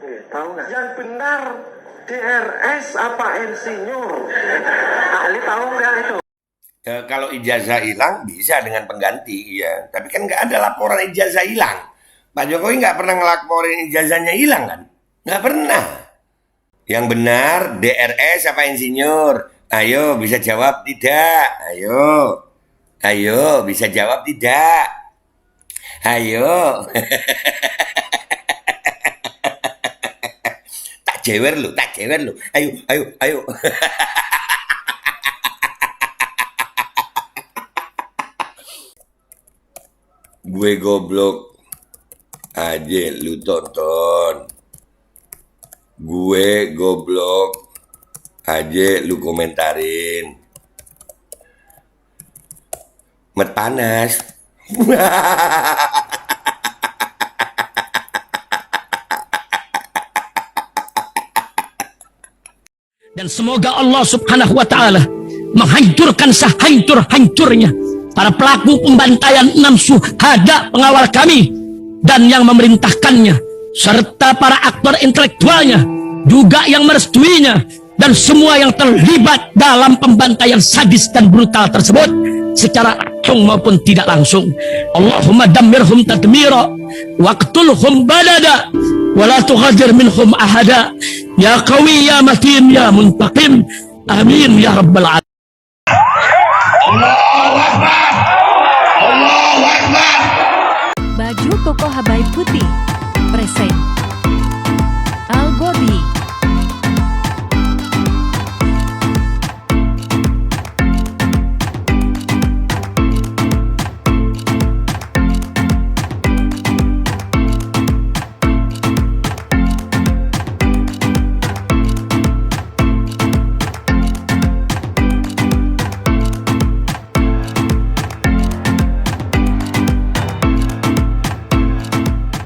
Tahu nggak? Yang benar DRS apa insinyur? Ahli tahu nggak itu? Kalau ijazah hilang bisa dengan pengganti, ya. Tapi kan nggak ada laporan ijazah hilang. Pak Jokowi nggak pernah ngelaporin ijazahnya hilang kan? Nggak pernah. Yang benar DRS apa insinyur? Ayo bisa jawab tidak? Ayo bisa jawab tidak? Ayo. Tak jewer lu. Ayo. Gue goblok aja lu tonton. Gue goblok aja lu komentarin. Met panas. Dan semoga Allah subhanahu wa ta'ala menghancurkan sehancur-hancurnya para pelaku pembantaian 6 syuhada pengawal kami dan yang memerintahkannya, serta para aktor intelektualnya juga yang merestuinya, dan semua yang terlibat dalam pembantaian sadis dan brutal tersebut secara langsung maupun tidak langsung. Allahumma dammirhum tadmira waqtulhum badada wala tughadir minhum ahada ya qawi ya matin ya muntaqim amin ya rabbal alamin. Allahu Akbar. Allahu Akbar. Baju koko Habaib Putih present Al-Godi.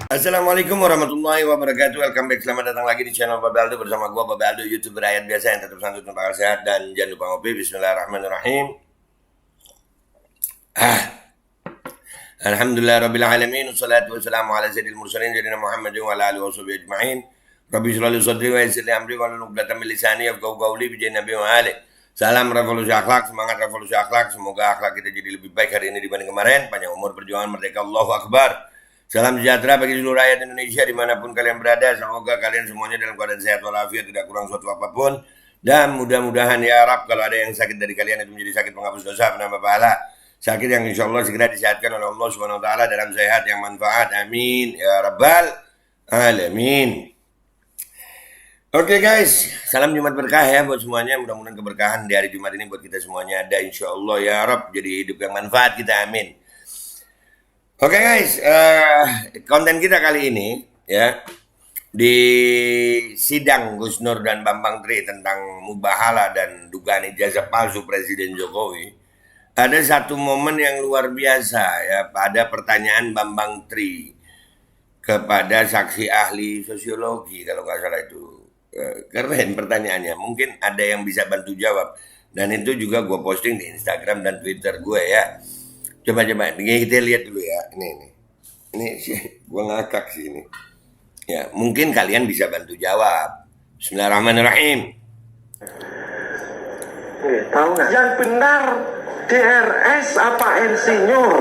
Assalamualaikum warahmatullahi wabarakatuh. Welcome back, selamat datang lagi di channel Babe Aldo bersama gua Babe Aldo, YouTuber rakyat biasa yang tetap santun, bakal sehat, dan jangan lupa ngopi. Bismillahirrahmanirrahim. Alhamdulillah rabbil alamin, wassalatu wassalamu ala sayyidil mursalin sayyidina Muhammadin wa ala alihi washabihi ajma'in. Rabbi shrah li sadri wa yassir li amri wahlul 'uqdatam min lisani yafqahu qawli bi nabi wa ali. Salam revolusi akhlak, semangat revolusi akhlak. Semoga akhlak kita jadi lebih baik hari ini dibanding kemarin. Panjang umur, perjuangan, merdeka, Allahu Akbar. Salam sejahtera bagi seluruh rakyat Indonesia dimanapun kalian berada. Semoga kalian semuanya dalam keadaan sehat walafiat, tidak kurang suatu apapun. Dan mudah-mudahan ya Rab, kalau ada yang sakit dari kalian itu menjadi sakit penghapus dosa, penambah pahala. Sakit yang insya Allah segera disehatkan oleh Allah Subhanahu Wa Taala dalam sehat yang manfaat. Amin ya Rabbal Alamin. Oke guys, salam Jumat berkah ya buat semuanya. Mudah-mudahan keberkahan di hari Jumat ini buat kita semuanya ada insya Allah ya Rab. Jadi hidup yang manfaat kita, amin. Oke guys, konten kita kali ini ya di sidang Gus Nur dan Bambang Tri tentang mubahala dan dugaan ijazah palsu Presiden Jokowi. Ada satu momen yang luar biasa ya pada pertanyaan Bambang Tri kepada saksi ahli sosiologi, kalau nggak salah itu. Keren pertanyaannya, mungkin ada yang bisa bantu jawab, dan itu juga gue posting di Instagram dan Twitter gue ya. Coba ini kita lihat dulu ya. Ini sih gue ngakak sih ini. Ya, mungkin kalian bisa bantu jawab. Bismillahirrahmanirrahim. Tahu nggak? Yang benar DRS apa insinyur?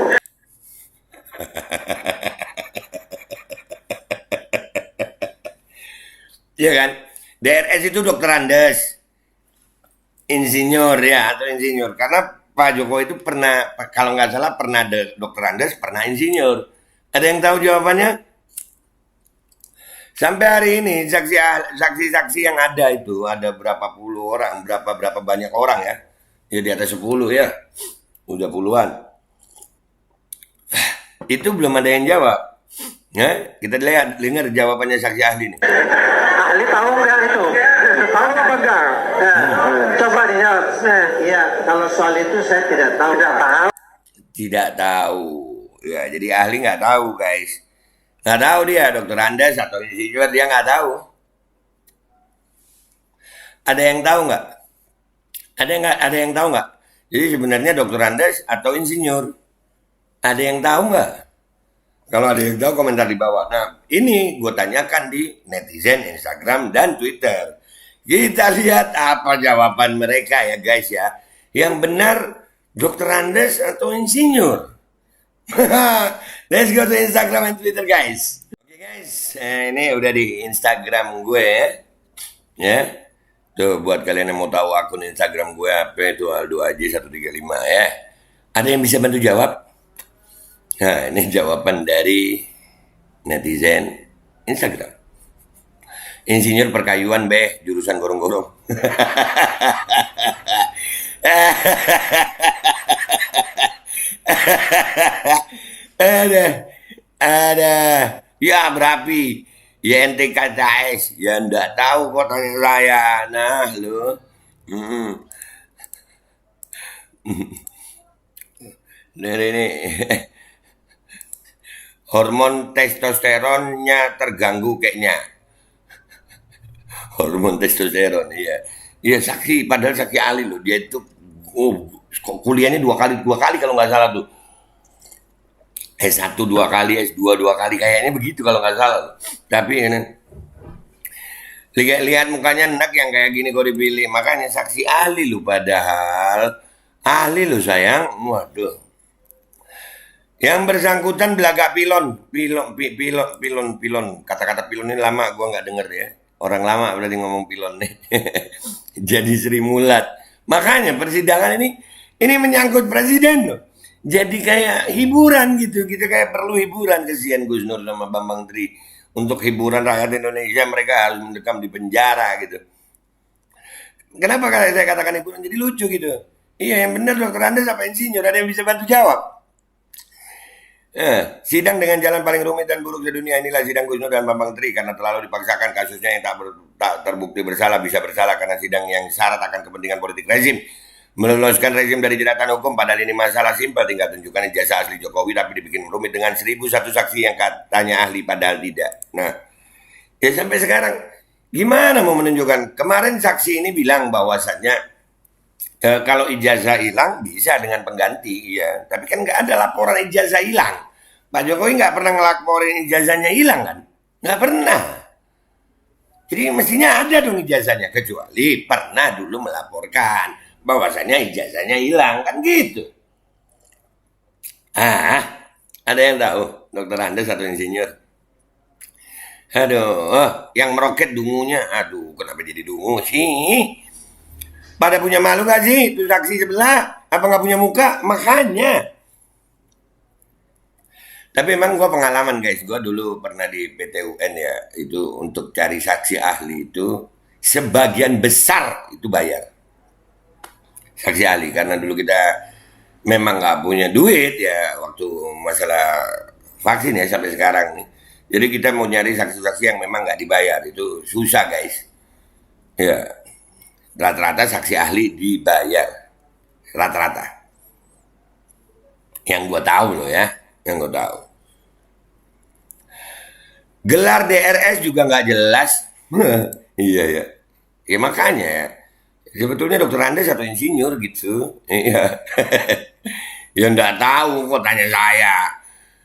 Iya kan? DRS itu dokter Andes. Insinyur ya, atau insinyur. Karena Pak Jokowi itu pernah, kalau nggak salah pernah dokter Andes, pernah insinyur. Ada yang tahu jawabannya? Sampai hari ini saksi-saksi yang ada itu ada berapa puluh orang, berapa banyak orang ya? Ya di atas 10 ya, udah puluhan. Itu belum ada yang jawab. Ya, kita lihat, dengar jawabannya saksi ahli nih. Ahli tahu nggak itu? Tahu apa enggak? Coba dijawab. Iya, kalau soal itu saya tidak tahu. Tidak tahu. Ya, jadi ahli nggak tahu guys. Nggak tahu dia dokter Andes atau insinyur, dia nggak tahu. Ada yang tahu nggak? Ada yang tahu nggak? Jadi sebenarnya dokter Andes atau insinyur? Ada yang tahu nggak? Kalau ada yang tahu komentar di bawah. Nah, ini gue tanyakan di netizen, Instagram, dan Twitter. Kita lihat apa jawaban mereka ya guys ya. Yang benar Dr. Andes atau insinyur? Let's go to Instagram and Twitter guys. Oke guys, ini udah di Instagram gue ya. Tuh buat kalian yang mau tahu akun Instagram gue apa itu Aldo Aji 135 ya. Ada yang bisa bantu jawab? Nah, ini jawaban dari netizen Instagram. Insinyur perkayuan beh, jurusan gorong-gorong. ada. Ya berapi. Ya ente KTS. Ya ndak tahu kok tanya saya. Nah, lu. Ini. Hormon testosteronnya terganggu kayaknya. Hormon testosteron, iya. Iya saksi, padahal saksi ahli loh. Dia itu kuliahnya dua kali kalau nggak salah tuh. S1 2 kali, S2 2 kali kayaknya begitu kalau nggak salah. Tapi ini lihat mukanya enak yang kayak gini kok dipilih. Makanya saksi ahli lo padahal ahli lo sayang. Waduh. Yang bersangkutan belagak pilon. Kata-kata pilon ini lama gua nggak denger ya. Orang lama berarti ngomong pilon nih. Jadi Sri Mulat. Makanya persidangan ini menyangkut presiden loh. Jadi kayak hiburan gitu. Kita kayak perlu hiburan. Kesian Gus Nur sama Bambang Tri. Untuk hiburan rakyat Indonesia mereka harus mendekam di penjara gitu. Kenapa kalau saya katakan hiburan? Jadi lucu gitu. Iya yang benar Dr. Andes apa insinyur? Ada yang bisa bantu jawab? Sidang dengan jalan paling rumit dan buruk sedunia inilah sidang Gus Nur dan Bambang Tri karena terlalu dipaksakan kasusnya yang tak terbukti bersalah bisa bersalah karena sidang yang syarat akan kepentingan politik rezim meloloskan rezim dari jeratan hukum padahal ini masalah simpel tinggal tunjukkan ijazah asli Jokowi tapi dibikin rumit dengan 1001 saksi yang katanya ahli padahal tidak. Nah ya sampai sekarang gimana mau menunjukkan? Kemarin saksi ini bilang bahwasannya kalau ijazah hilang bisa dengan pengganti ya tapi kan nggak ada laporan ijazah hilang. Pak Jokowi nggak pernah ngelaporin ijazahnya hilang kan? Nggak pernah. Jadi mestinya ada dong ijazahnya. Kecuali pernah dulu melaporkan bahwasannya ijazahnya hilang. Kan gitu. Ada yang tahu? Dr. Andes atau insinyur? Aduh, yang meroket dungunya. Aduh, kenapa jadi dungu sih? Pada punya malu gak sih? Itu saksi sebelah. Apa nggak punya muka? Makanya. Tapi emang gue pengalaman guys, gue dulu pernah di PTUN ya, itu untuk cari saksi ahli itu sebagian besar itu bayar. Saksi ahli, karena dulu kita memang nggak punya duit ya waktu masalah vaksin ya sampai sekarang nih. Jadi kita mau nyari saksi-saksi yang memang nggak dibayar, itu susah guys. Ya, rata-rata saksi ahli dibayar, rata-rata. Yang gue tahu loh ya, yang gue tahu. Gelar DRS juga nggak jelas. Iya ya. Ya makanya ya. Sebetulnya Dr. Andes atau insinyur gitu. Iya. Ya nggak tahu kok tanya saya.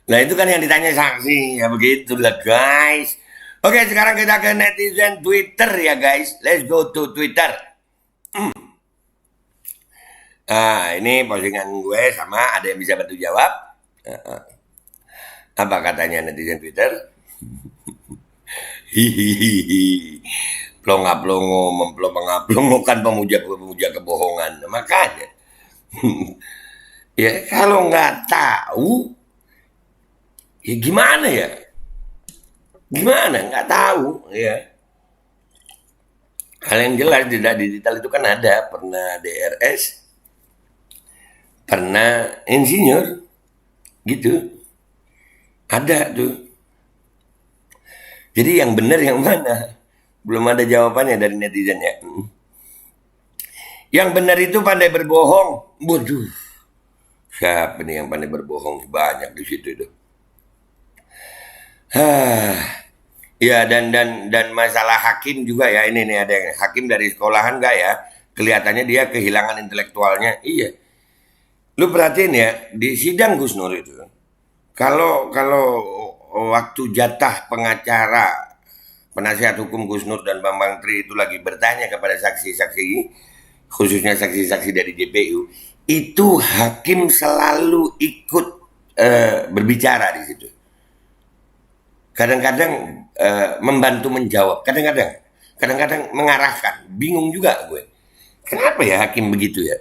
Nah itu kan yang ditanya saksi. Ya begitulah guys. Oke sekarang kita ke netizen Twitter ya guys. Let's go to Twitter. Ini postingan gue sama ada yang bisa bantu jawab. Apa katanya netizen Twitter? Hihihi, plonga-plongo, memplonga-plongokan pemuja kebohongan. Makanya, ya kalau nggak tahu, ya gimana ya? Gimana? Nggak tahu, ya. Hal yang jelas di digital itu kan ada, pernah DRS, pernah insinyur, gitu. Ada tuh. Jadi yang benar yang mana? Belum ada jawabannya dari netizen ya. Yang benar itu pandai berbohong. Waduh. Siapa nih yang pandai berbohong? Banyak di situ itu. Ya dan masalah hakim juga ya. Ini nih ada yang hakim dari sekolahan enggak ya? Kelihatannya dia kehilangan intelektualnya. Iya. Lu perhatiin ya, di sidang Gus Nur itu Kalau waktu jatah pengacara penasihat hukum Gus Nur dan Bambang Tri itu lagi bertanya kepada saksi-saksi, khususnya saksi-saksi dari JPU, itu hakim selalu ikut berbicara di situ. Kadang-kadang membantu menjawab, kadang-kadang mengarahkan. Bingung juga gue. Kenapa ya hakim begitu ya?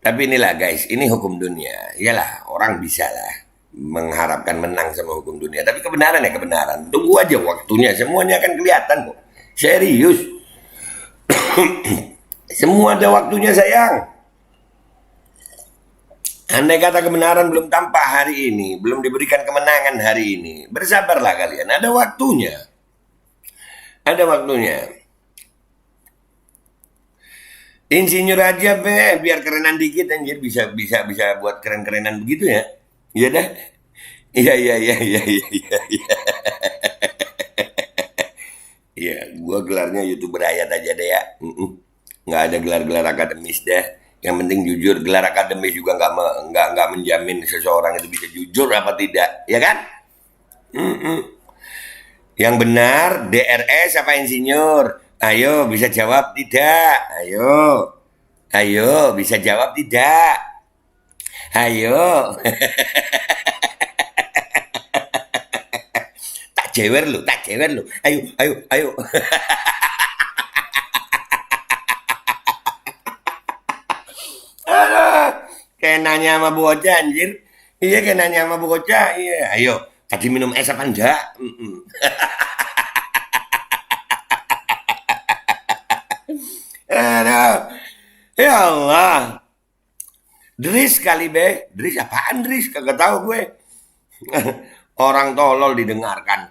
Tapi inilah guys, ini hukum dunia. Iyalah, orang bisa lah mengharapkan menang sama hukum dunia. Tapi kebenaran ya kebenaran. Tunggu aja waktunya, semuanya akan kelihatan kok. Serius. Semua ada waktunya sayang. Andai kata kebenaran belum tampak hari ini, belum diberikan kemenangan hari ini, bersabarlah kalian. Ada waktunya. Ada waktunya. Insinyur aja biar kerenan dikit anjir, bisa buat keren-kerenan begitu ya. Iya dah. Iya. Iya, gua gelarnya YouTuber ayat aja deh ya. Nggak ada gelar-gelar akademis deh. Yang penting jujur, gelar akademis juga nggak menjamin seseorang itu bisa jujur apa tidak, ya kan? Yang benar DRS apa insinyur? Ayo bisa jawab tidak? Ayo bisa jawab tidak? Ayo. tak jewer lu. Ayo. Kayak nanya sama bocah anjir. Iya kayak nanya sama bocah. Iya. Ayo. Tadi minum es apa enggak? Aduh. Ya Allah. Dris kali be. Dris apaan Dris? Kagak tahu gue. Orang tolol didengarkan.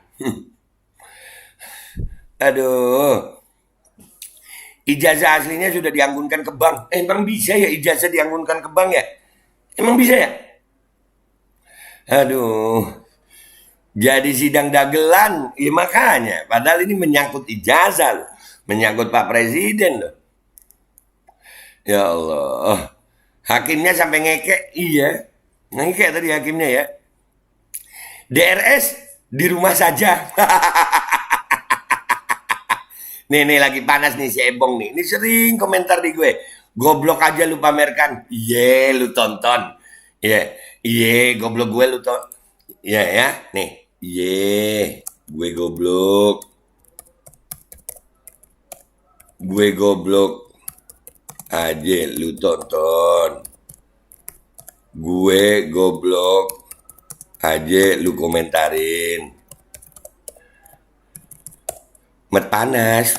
Aduh. Ijazah aslinya sudah dianggunkan ke bank. Emang bisa ya ijazah dianggunkan ke bank ya? Emang bisa ya? Aduh. Jadi sidang dagelan. Ya makanya. Padahal ini menyangkut ijazah loh. Menyangkut Pak Presiden loh. Ya Allah. Hakimnya sampai ngekek. Iya. Ngekek tadi hakimnya ya. DRS di rumah saja. Nih lagi panas nih si Ebong nih. Ini sering komentar di gue. Goblok aja lu pamerkan. Iya lu tonton. Iya goblok gue lu tonton. Iya ya. Nih. Iya. Gue goblok. Gue goblok aja lu tonton. Gue goblok aja lu komentarin. Met panas.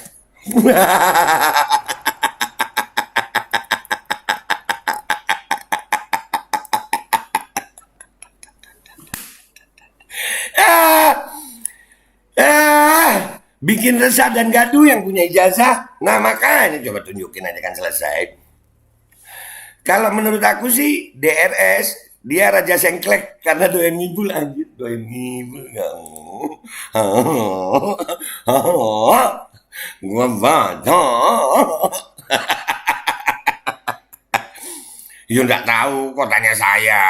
Bikin resah dan gaduh yang punya ijazah. Nah makanya coba tunjukin aja kan selesai. Kalau menurut aku sih DRS dia raja sengklek karena doyan ngibul anjir. Doyan ngibul gua baca. Ya nggak tahu kok tanya saya.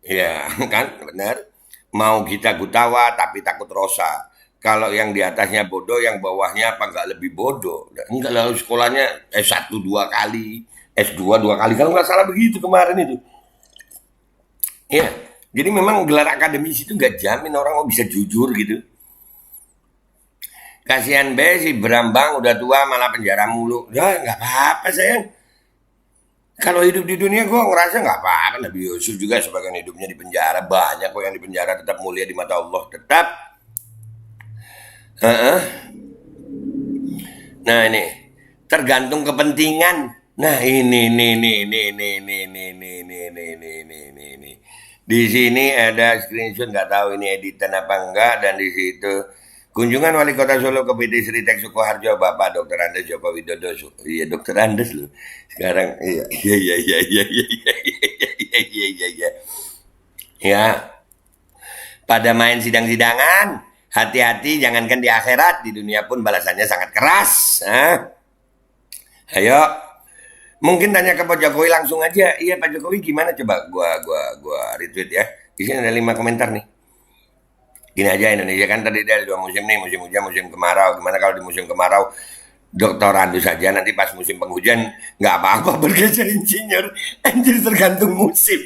Ya kan benar. Mau kita gutawa tapi takut rosa. Kalau yang di atasnya bodoh, yang bawahnya apa nggak lebih bodoh? Enggak lah sekolahnya S1 2 kali, S2 2 kali. Kalau nggak salah begitu kemarin itu. Ya, jadi memang gelar akademis itu nggak jamin orang mau bisa jujur gitu. Kasihan be si Brambang udah tua malah penjara mulu. Ya nggak apa-apa sayang. Kalau hidup di dunia gue ngerasa nggak apa-apa. Nabi Yusuf juga sebagian hidupnya di penjara. Banyak kok yang di penjara tetap mulia di mata Allah. Tetap. Nah ini tergantung kepentingan. Nah ini di sini ada screenshot nggak tahu ini editan apa enggak dan di situ kunjungan Wali Kota Solo ke PT Sritek Sukoharjo Bapak Dr. Andes Joko Widodo. Iya Dr. Andes loh. Sekarang iya. Ya. Pada main sidang-sidangan hati-hati, jangankan di akhirat, di dunia pun balasannya sangat keras. Ayo, Mungkin tanya ke Pak Jokowi langsung aja. Iya Pak Jokowi gimana coba gua retweet ya. Di sini ada 5 komentar nih. Gini aja, Indonesia kan tadi ada 2 musim nih, musim hujan, musim kemarau. Gimana kalau di musim kemarau doktorandu saja, nanti pas musim penghujan nggak apa-apa bergeser insinyur. Anjir, tergantung musim.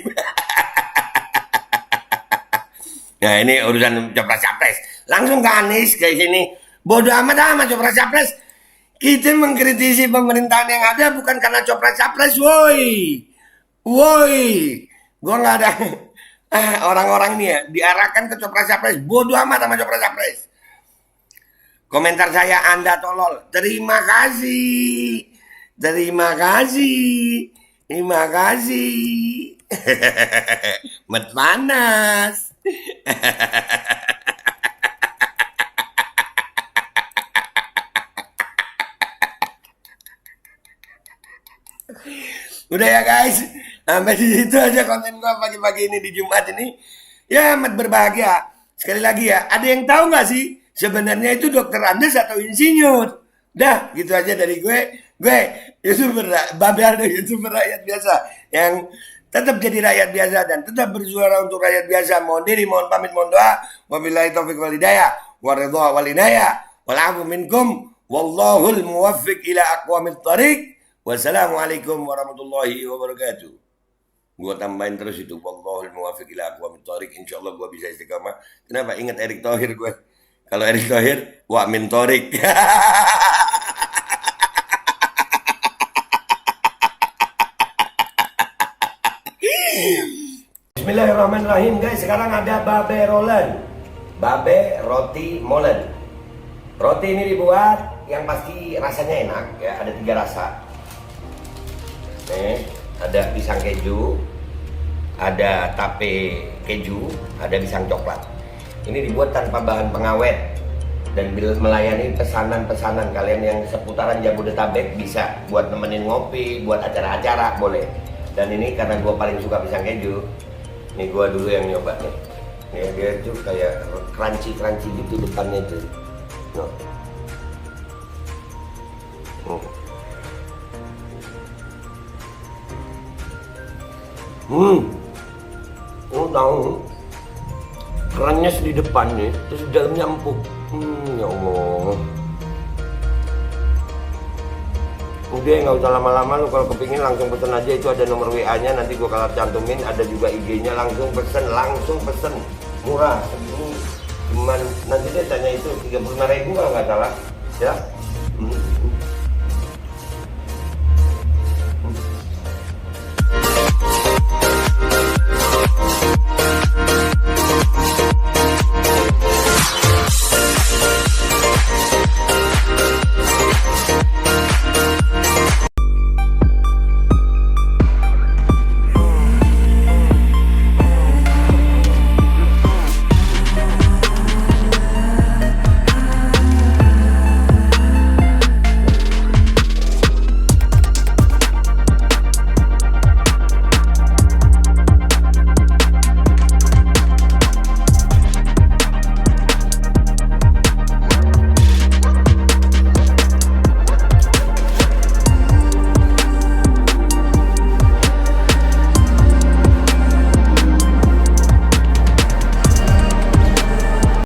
Nah ini urusan capres-capres. Langsung ke Anies kayak sini. Bodoh amat sama capres-capres. Kita mengkritisi pemerintahan yang ada bukan karena capres-capres, woi. Gua nggak ada orang-orang ini ya diarahkan ke capres-capres. Bodoh amat sama capres-capres. Komentar saya, Anda tolol. Terima kasih. Met panas. Udah ya guys, sampai di situ aja konten gua pagi-pagi ini di Jumat ini. Ya, amat berbahagia. Sekali lagi ya, ada yang tahu nggak sih sebenarnya itu dokter Andes atau insinyur? Dah, gitu aja dari gue. Gue YouTuber, YouTuber rakyat biasa yang tetap jadi rakyat biasa dan tetap bersuara untuk rakyat biasa. Mohon diri, mohon pamit, mohon doa. Wabillahi taufiq wal hidayah, waridha wal inayah, wal afu minkum, wallahul muwaffiq ila aqwamit thariq. Wassalamualaikum warahmatullahi wabarakatuh. Gua tambahin terus itu, wallahul muwaffiq ila aqwamit thariq. Insyaallah gua bisa istiqamah. Kenapa? Ingat Erick Thohir gue. Kalau Erick Thohir, wa min thariq. Bismillahirrahmanirrahim guys. Sekarang ada babe rolen, babe roti molen. Roti ini dibuat yang pasti rasanya enak ya. Ada 3 rasa. Nih, ada pisang keju, ada tape keju, ada pisang coklat. Ini dibuat tanpa bahan pengawet dan melayani pesanan-pesanan kalian yang seputaran Jabodetabek, bisa buat nemenin ngopi, buat acara-acara boleh. Dan ini karena gue paling suka pisang keju, nih gue dulu yang nyoba nih. Nih dia tuh kayak crunchy gitu depannya tuh. Lu tahu kerannya di depan nih, terus di dalamnya empuk. Ya Allah. Udah nggak usah lama-lama, lu kalau kepingin langsung pesen aja, itu ada nomor WA-nya, nanti gua kalau cantumin, ada juga IG-nya, langsung pesen, murah. Cuman nanti dia tanya itu 35.000 kalau nggak salah, ya.